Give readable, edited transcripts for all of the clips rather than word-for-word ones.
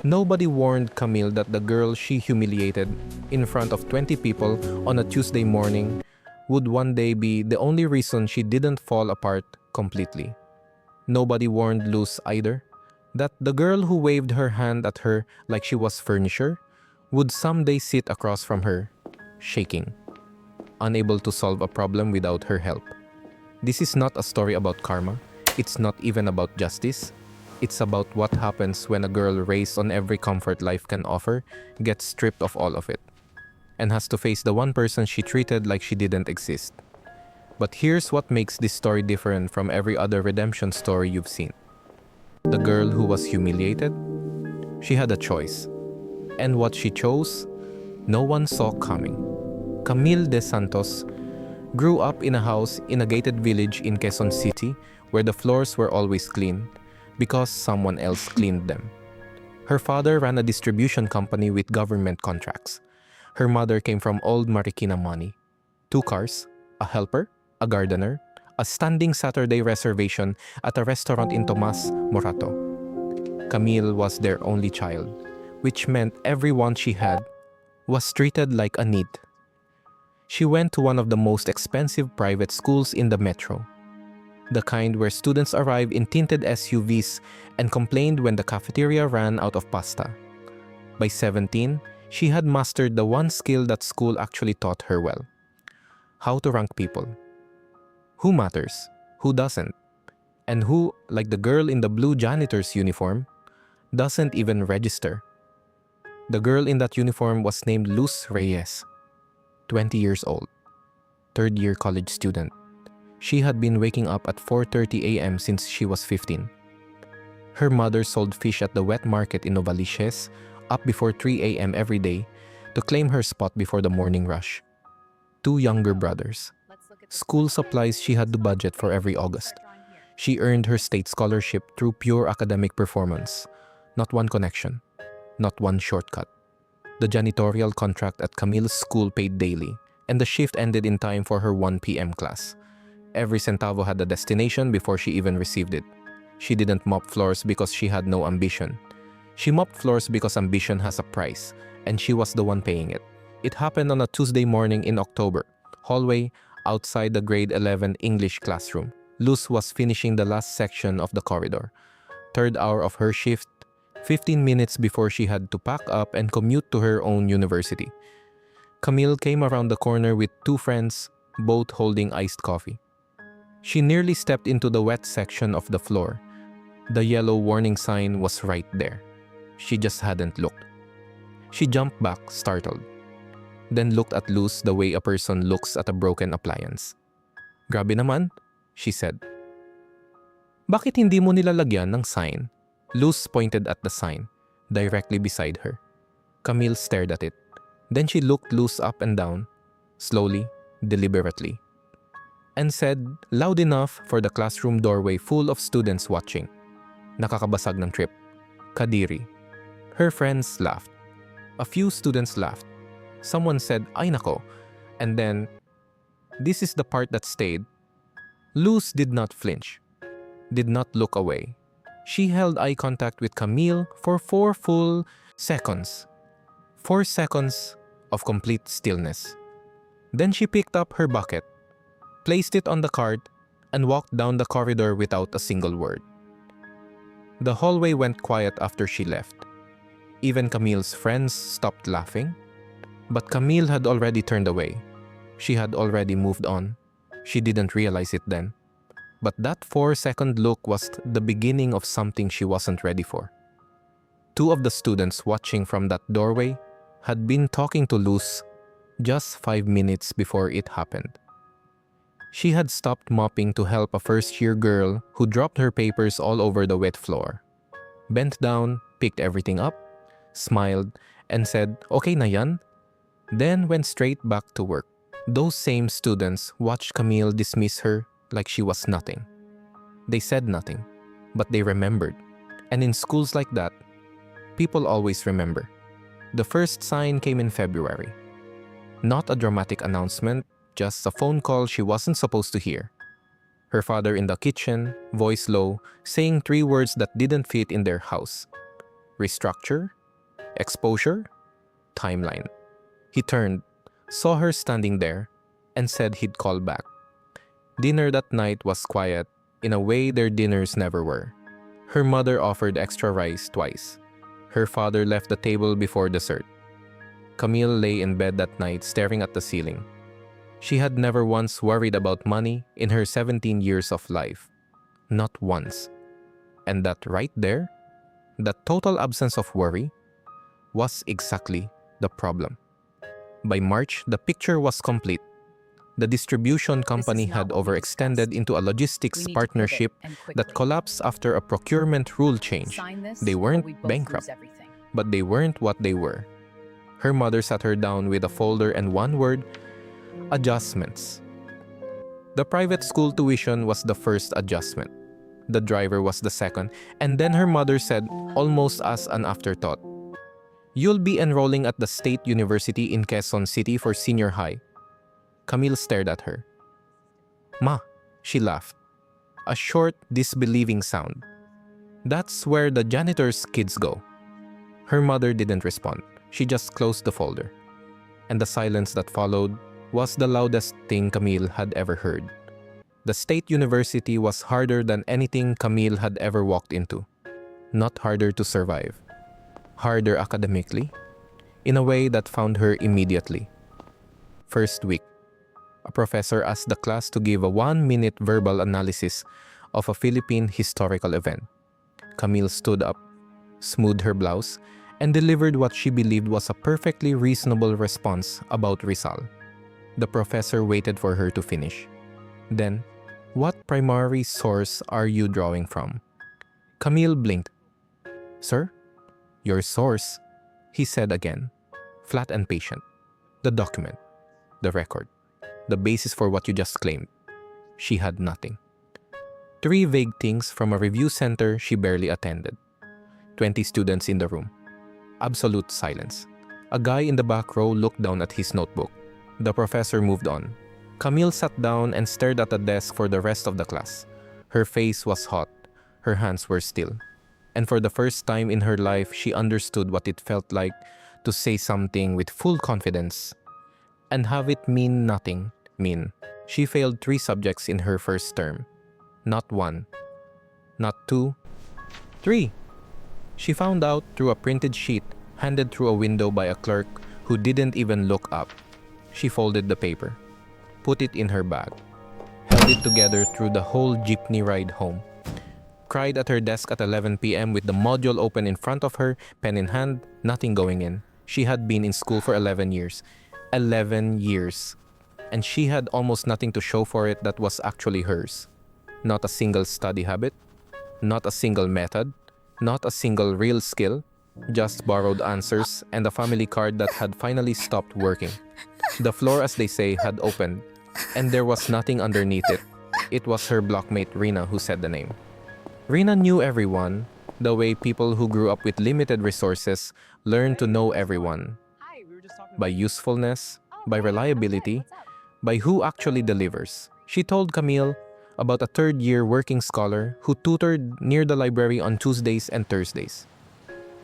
Nobody warned Camille that the girl she humiliated in front of 20 people on a Tuesday morning would one day be the only reason she didn't fall apart completely. Nobody warned Luz either that the girl who waved her hand at her like she was furniture would someday sit across from her, shaking, unable to solve a problem without her help. This is not a story about karma. It's not even about justice. It's about what happens when a girl raised on every comfort life can offer gets stripped of all of it and has to face the one person she treated like she didn't exist. But here's what makes this story different from every other redemption story you've seen. The girl who was humiliated, she had a choice. And what she chose, no one saw coming. Camille de Santos grew up in a house in a gated village in Quezon City where the floors were always clean because someone else cleaned them. Her father ran a distribution company with government contracts. Her mother came from old Marikina money. 2 cars, a helper, a gardener, a standing Saturday reservation at a restaurant in Tomas, Morato. Camille was their only child, which meant everyone she had was treated like a need. She went to one of the most expensive private schools in the metro, the kind where students arrive in tinted SUVs and complained when the cafeteria ran out of pasta. By 17, she had mastered the one skill that school actually taught her well: how to rank people. Who matters, who doesn't, and who, like the girl in the blue janitor's uniform, doesn't even register. The girl in that uniform was named Luz Reyes, 20 years old, third-year college student. She had been waking up at 4:30 a.m. since she was 15. Her mother sold fish at the wet market in Novaliches, up before 3 a.m. every day to claim her spot before the morning rush. 2 younger brothers. School supplies she had to budget for every August. She earned her state scholarship through pure academic performance, not one connection, not one shortcut. The janitorial contract at Camille's school paid daily, and the shift ended in time for her 1 p.m. class. Every centavo had a destination before she even received it. She didn't mop floors because she had no ambition. She mopped floors because ambition has a price, and she was the one paying it. It happened on a Tuesday morning in October, hallway outside the grade 11 English classroom. Luz was finishing the last section of the corridor, third hour of her shift, 15 minutes before she had to pack up and commute to her own university. Camille came around the corner with 2 friends, both holding iced coffee. She nearly stepped into the wet section of the floor. The yellow warning sign was right there. She just hadn't looked. She jumped back, startled, then looked at Luz the way a person looks at a broken appliance. "Grabe naman," she said. "Bakit hindi mo nilalagyan ng sign?" Luz pointed at the sign, directly beside her. Camille stared at it. Then she looked Luz up and down, slowly, deliberately, and said, loud enough for the classroom doorway full of students watching, "Nakakabasag ng trip. Kadiri." Her friends laughed. A few students laughed. Someone said, "Ay nako." And then, this is the part that stayed. Luz did not flinch, did not look away. She held eye contact with Camille for 4 full seconds. 4 seconds of complete stillness. Then she picked up her bucket, placed it on the cart, and walked down the corridor without a single word. The hallway went quiet after she left. Even Camille's friends stopped laughing. But Camille had already turned away. She had already moved on. She didn't realize it then. But that 4-second look was the beginning of something she wasn't ready for. 2 of the students watching from that doorway had been talking to Luz just 5 minutes before it happened. She had stopped mopping to help a first-year girl who dropped her papers all over the wet floor. Bent down, picked everything up, smiled, and said, "Okay na yan?" Then went straight back to work. Those same students watched Camille dismiss her like she was nothing. They said nothing, but they remembered. And in schools like that, people always remember. The first sign came in February. Not a dramatic announcement, just a phone call she wasn't supposed to hear. Her father in the kitchen, voice low, saying 3 words that didn't fit in their house: restructure, Exposure? Timeline. He turned, saw her standing there, and said he'd call back. Dinner that night was quiet, in a way their dinners never were. Her mother offered extra rice twice. Her father left the table before dessert. Camille lay in bed that night staring at the ceiling. She had never once worried about money in her 17 years of life. Not once. And that right there, that total absence of worry, was exactly the problem. By March, the picture was complete. The distribution company had overextended into a logistics partnership that collapsed after a procurement rule change. They weren't bankrupt, but they weren't what they were. Her mother sat her down with a folder and one word: adjustments. The private school tuition was the first adjustment. The driver was the second, and then her mother said, almost as an afterthought, "You'll be enrolling at the State University in Quezon City for senior high." Camille stared at her. "Ma," she laughed. A short, disbelieving sound. "That's where the janitor's kids go." Her mother didn't respond. She just closed the folder. And the silence that followed was the loudest thing Camille had ever heard. The State University was harder than anything Camille had ever walked into. Not harder to survive. Harder academically, in a way that found her immediately. First week, a professor asked the class to give a 1-minute verbal analysis of a Philippine historical event. Camille stood up, smoothed her blouse, and delivered what she believed was a perfectly reasonable response about Rizal. The professor waited for her to finish. Then, "What primary source are you drawing from?" Camille blinked. "Sir? Your source," he said again, flat and patient. "The document, the record, the basis for what you just claimed." She had nothing. 3 vague things from a review center she barely attended. 20 students in the room. Absolute silence. A guy in the back row looked down at his notebook. The professor moved on. Camille sat down and stared at the desk for the rest of the class. Her face was hot. Her hands were still. And for the first time in her life, she understood what it felt like to say something with full confidence and have it mean nothing. She failed 3 subjects in her first term. Not 1, not 2, 3. She found out through a printed sheet handed through a window by a clerk who didn't even look up. She folded the paper, put it in her bag, held it together through the whole jeepney ride home, cried at her desk at 11 p.m. with the module open in front of her, pen in hand, nothing going in. She had been in school for 11 years. 11 years. And she had almost nothing to show for it that was actually hers. Not a single study habit, not a single method, not a single real skill, just borrowed answers and a family card that had finally stopped working. The floor, as they say, had opened, and there was nothing underneath it. It was her blockmate Rina who said the name. Rina knew everyone, the way people who grew up with limited resources learn to know everyone. By usefulness, by reliability, by who actually delivers. She told Camille about a third-year working scholar who tutored near the library on Tuesdays and Thursdays.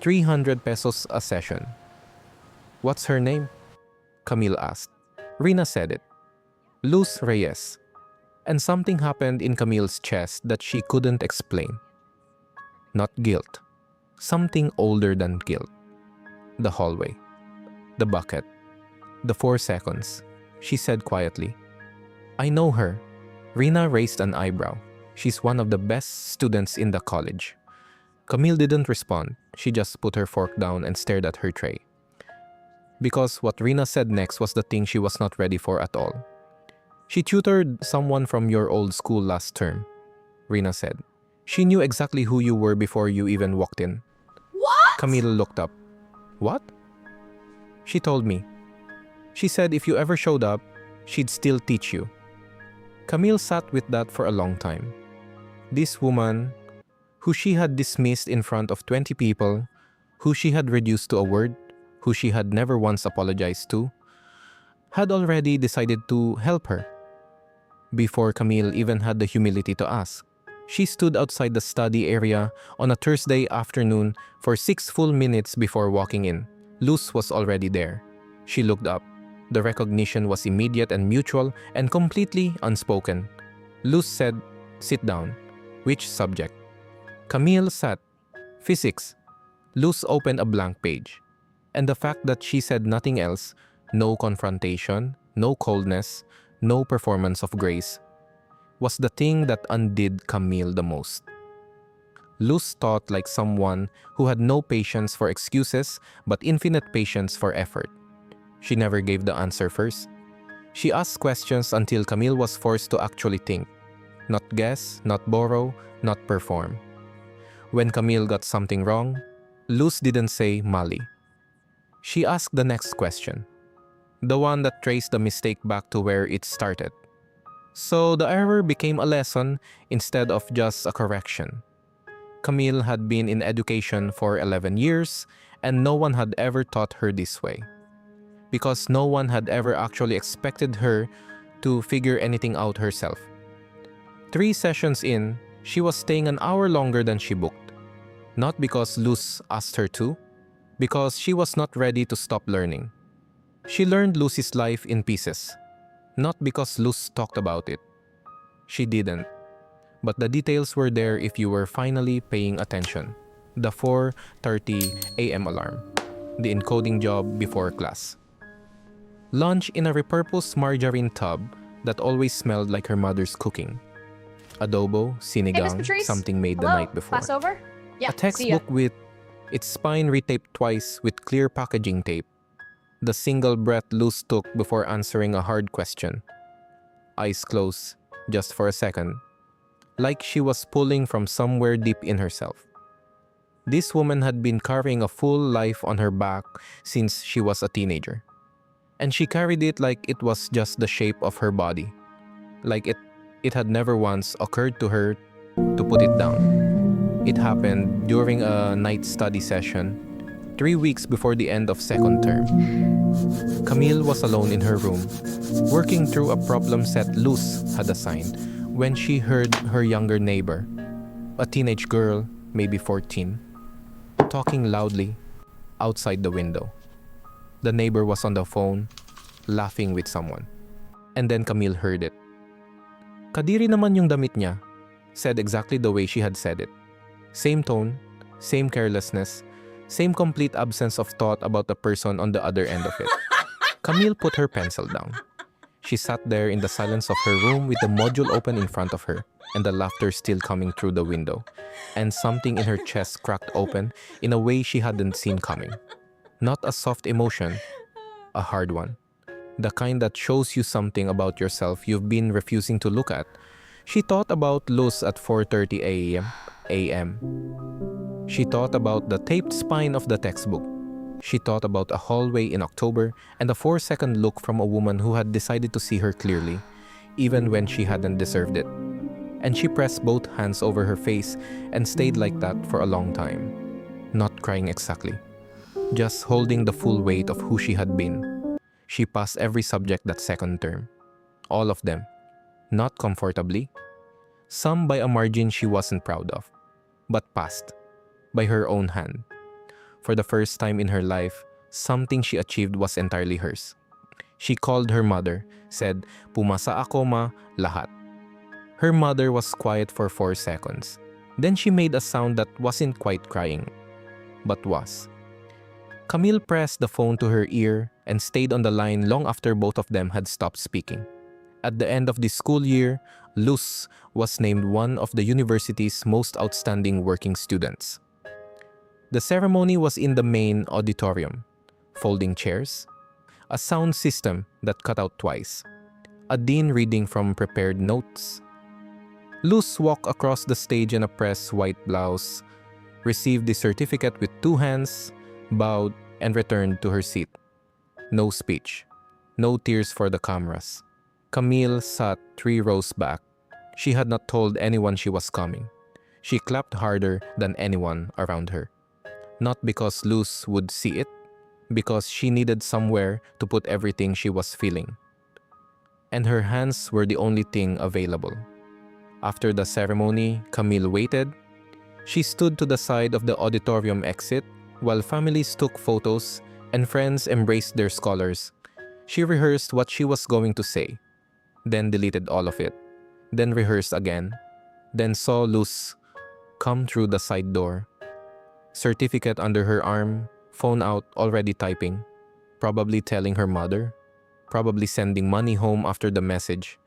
300 pesos a session. "What's her name?" Camille asked. Rina said it. Luz Reyes. And something happened in Camille's chest that she couldn't explain. Not guilt. Something older than guilt. The hallway. The bucket. The 4 seconds. She said quietly, "I know her." Rina raised an eyebrow. She's one of the best students in the college. Camille didn't respond. She just put her fork down and stared at her tray. Because what Rina said next was the thing she was not ready for at all. "She tutored someone from your old school last term," Rina said. "She knew exactly who you were before you even walked in." What? Camille looked up. "What?" "She told me. She said if you ever showed up, she'd still teach you." Camille sat with that for a long time. This woman, who she had dismissed in front of 20 people, who she had reduced to a word, who she had never once apologized to, had already decided to help her. Before Camille even had the humility to ask, She stood outside the study area on a Thursday afternoon for 6 full minutes before walking in. Luz was already there. She looked up. The recognition was immediate and mutual and completely unspoken. Luz said, "Sit down." "Which subject?" Camille sat. "Physics." Luz opened a blank page. And the fact that she said nothing else, no confrontation, no coldness, no performance of grace, was the thing that undid Camille the most. Luz thought like someone who had no patience for excuses but infinite patience for effort. She never gave the answer first. She asked questions until Camille was forced to actually think. Not guess, not borrow, not perform. When Camille got something wrong, Luz didn't say Mali. She asked the next question, the one that traced the mistake back to where it started. So the error became a lesson instead of just a correction. Camille had been in education for 11 years and no one had ever taught her this way. Because no one had ever actually expected her to figure anything out herself. 3 sessions in, she was staying an hour longer than she booked. Not because Luz asked her to, because she was not ready to stop learning. She learned Luz's life in pieces. Not because Luz talked about it. She didn't. But the details were there if you were finally paying attention. The 4:30 a.m. alarm. The encoding job before class. Lunch in a repurposed margarine tub that always smelled like her mother's cooking. Adobo, sinigang, something made the night before. Class over? Yeah, A textbook with its spine retaped twice with clear packaging tape. The single breath Luz took before answering a hard question. Eyes closed, just for a second, like she was pulling from somewhere deep in herself. This woman had been carrying a full life on her back since she was a teenager. And she carried it like it was just the shape of her body. Like it had never once occurred to her to put it down. It happened during a night study session, 3 weeks before the end of second term. Camille was alone in her room, working through a problem set Luz had assigned, when she heard her younger neighbor, a teenage girl, maybe 14, talking loudly outside the window. The neighbor was on the phone, laughing with someone. And then Camille heard it. "Kadiri naman yung damit niya," said exactly the way she had said it. Same tone, same carelessness, same complete absence of thought about the person on the other end of it. Camille put her pencil down. She sat there in the silence of her room with the module open in front of her and the laughter still coming through the window. And something in her chest cracked open in a way she hadn't seen coming. Not a soft emotion, a hard one. The kind that shows you something about yourself you've been refusing to look at. She thought about Luz at 4:30 a.m. She thought about the taped spine of the textbook. She thought about a hallway in October and a 4-second look from a woman who had decided to see her clearly, even when she hadn't deserved it. And she pressed both hands over her face and stayed like that for a long time. Not crying exactly, just holding the full weight of who she had been. She passed every subject that second term. All of them. Not comfortably. Some by a margin she wasn't proud of. But passed. By her own hand. For the first time in her life, something she achieved was entirely hers. She called her mother, said, "Pumasa ako ma, lahat." Her mother was quiet for 4 seconds. Then she made a sound that wasn't quite crying, but was. Camille pressed the phone to her ear and stayed on the line long after both of them had stopped speaking. At the end of the school year, Luz was named one of the university's most outstanding working students. The ceremony was in the main auditorium. Folding chairs, a sound system that cut out twice, a dean reading from prepared notes. Luz walked across the stage in a pressed white blouse, received the certificate with 2 hands, bowed, and returned to her seat. No speech, no tears for the cameras. Camille sat 3 rows back. She had not told anyone she was coming. She clapped harder than anyone around her. Not because Luz would see it, because she needed somewhere to put everything she was feeling. And her hands were the only thing available. After the ceremony, Camille waited. She stood to the side of the auditorium exit while families took photos and friends embraced their scholars. She rehearsed what she was going to say, then deleted all of it, then rehearsed again, then saw Luz come through the side door. Certificate under her arm, phone out, already typing, probably telling her mother, probably sending money home after the message,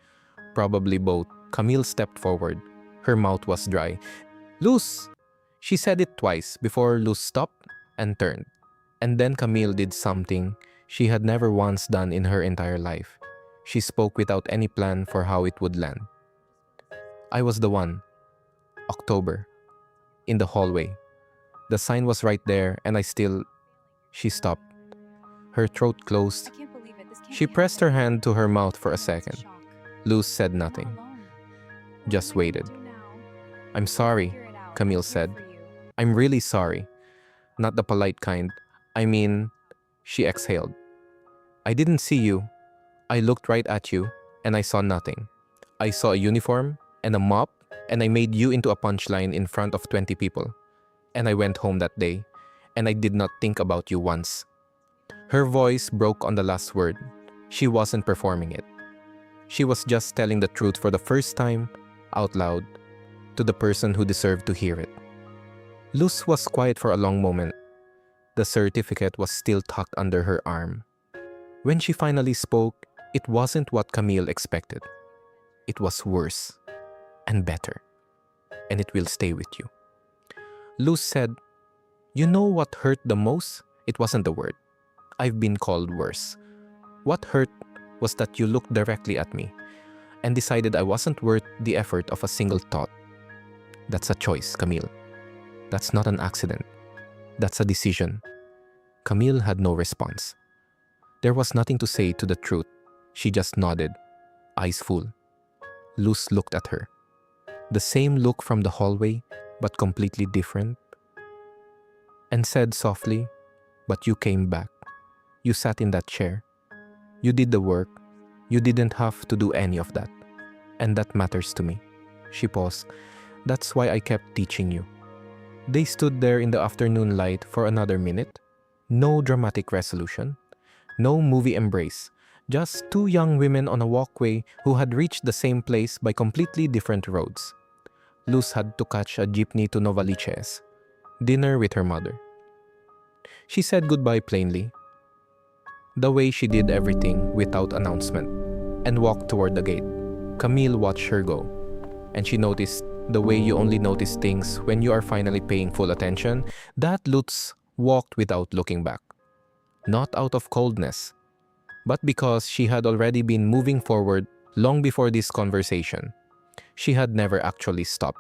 probably both. Camille stepped forward. Her mouth was dry. Luz! She said it twice before Luz stopped and turned. And then Camille did something she had never once done in her entire life. She spoke without any plan for how it would land. I was the one. October. In the hallway. The sign was right there and She stopped. Her throat closed. She pressed her hand to her mouth for a second. Luz said nothing. Just waited. I'm sorry, Camille said. I'm really sorry. Not the polite kind. I mean, she exhaled. I didn't see you. I looked right at you and I saw nothing. I saw a uniform and a mop and I made you into a punchline in front of 20 people. And I went home that day and I did not think about you once. Her voice broke on the last word. She wasn't performing it. She was just telling the truth for the first time, out loud, to the person who deserved to hear it. Luz was quiet for a long moment. The certificate was still tucked under her arm. When she finally spoke, it wasn't what Camille expected. It was worse and better, and it will stay with you. Luz said, "You know what hurt the most? It wasn't the word. I've been called worse. What hurt was that you looked directly at me and decided I wasn't worth the effort of a single thought. That's a choice, Camille. That's not an accident. That's a decision." Camille had no response. There was nothing to say to the truth. She just nodded, eyes full. Luz looked at her. The same look from the hallway, but completely different. And said softly, "But you came back. You sat in that chair. You did the work. You didn't have to do any of that. And that matters to me." She paused. "That's why I kept teaching you." They stood there in the afternoon light for another minute. No dramatic resolution. No movie embrace. Just two young women on a walkway who had reached the same place by completely different roads. Luz had to catch a jeepney to Novaliches. Dinner with her mother. She said goodbye plainly, the way she did everything without announcement, and walked toward the gate. Camille watched her go, and she noticed the way you only notice things when you are finally paying full attention, that Luz walked without looking back. Not out of coldness, but because she had already been moving forward long before this conversation. She had never actually stopped.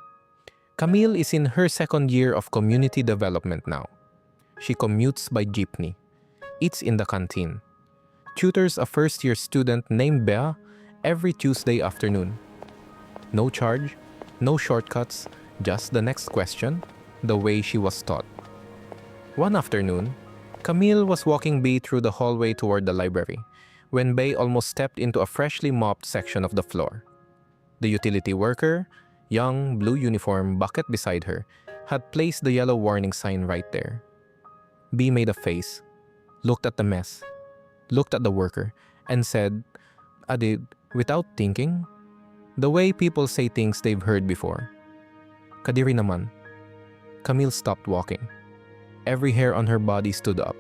Camille is in her second year of community development now. She commutes by jeepney, eats in the canteen, tutors a first-year student named Bea every Tuesday afternoon. No charge, no shortcuts, just the next question, the way she was taught. One afternoon, Camille was walking Bea through the hallway toward the library when Bea almost stepped into a freshly mopped section of the floor. The utility worker, young, blue uniform, bucket beside her, had placed the yellow warning sign right there. Bea made a face, looked at the mess, looked at the worker, and said, "Adid," without thinking, the way people say things they've heard before. "Kadiri naman." Camille stopped walking. Every hair on her body stood up.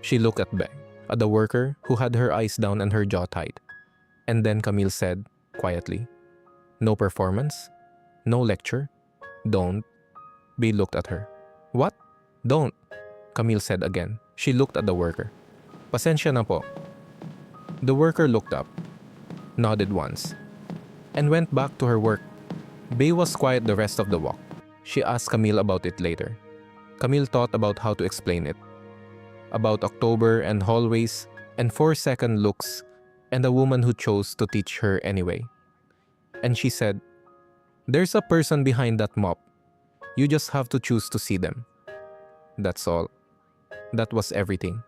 She looked at Bea, at the worker who had her eyes down and her jaw tight. And then Camille said, quietly, "No performance? No lecture? Don't." Bea looked at her. "What? Don't," Camille said again. She looked at the worker. "Pasensya na po." The worker looked up, nodded once, and went back to her work. Bea was quiet the rest of the walk. She asked Camille about it later. Camille thought about how to explain it. About October and hallways and 4-second looks and a woman who chose to teach her anyway. And she said, "There's a person behind that mop. You just have to choose to see them." That's all. That was everything.